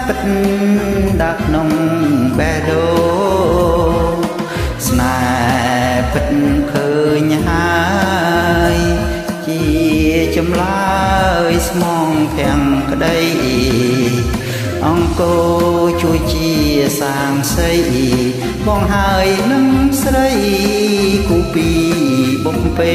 ពិតដាក់ក្នុងបេះដូងស្នេហ៍ពិតឃើញហើយជាចម្លើយស្មងទាំងក្តីអង្គជួយជាសាងសីបងហើយនឹងស្រីគូពីបំពេ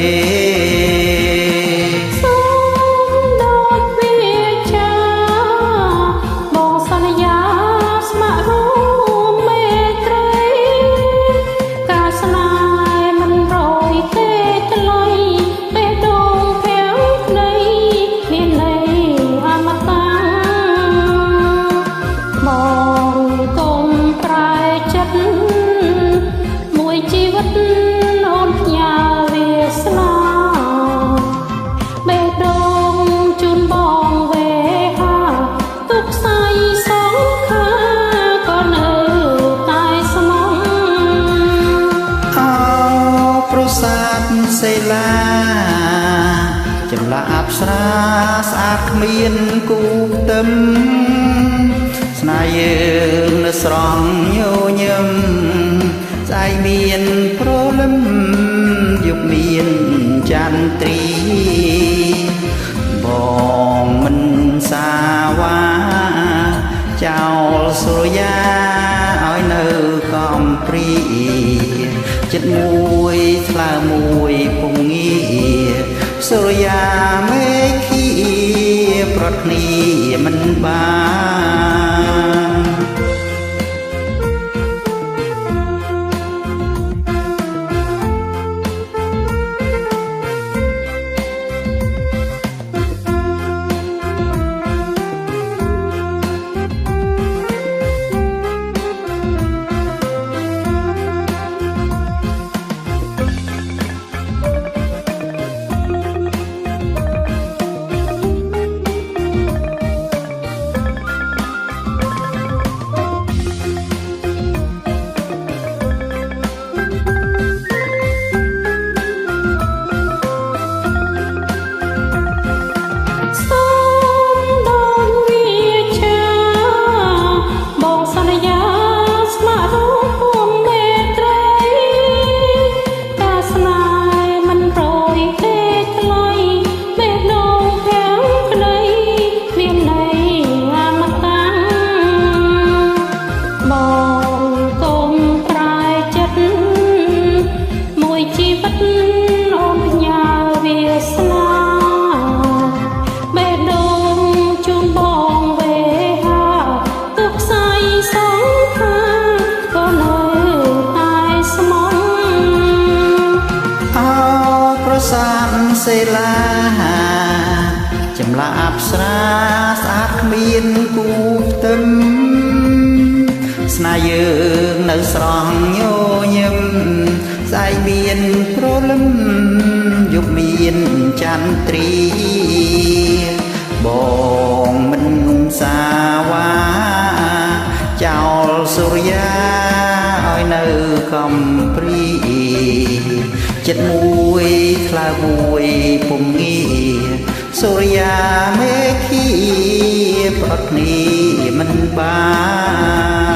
សេឡាចម្លាអប្សរាស្អាតគ្មានគូផ្ទឹមស្នេហ៍យើងនៅស្រង់ញញឹមស្អែកមានព្រលឹមយុគមានចន្ទ្រីបងមិនសាវ៉ាចោលសុរិយាឲ្យនៅកំព្រីចិត្តមួយថ្លើមមួយពងងារសុរិយាមេឃីប្រត់គ្នាមិនបានសេឡាចម្លាអប្សរាស្អាតគ្មានគូផ្ទឹមស្នេហ៍យើងនៅស្រង់ញញឹមស្អែកមានព្រលឹមយុគមានចន្ទ្រីបងមិនសាវ៉ាចោលសុរិយាឲ្យនៅកំព្រីចិត្តមួយថ្លើមមួយពងងារសុរិយាមេឃីប្រត់គ្នាមិនបាន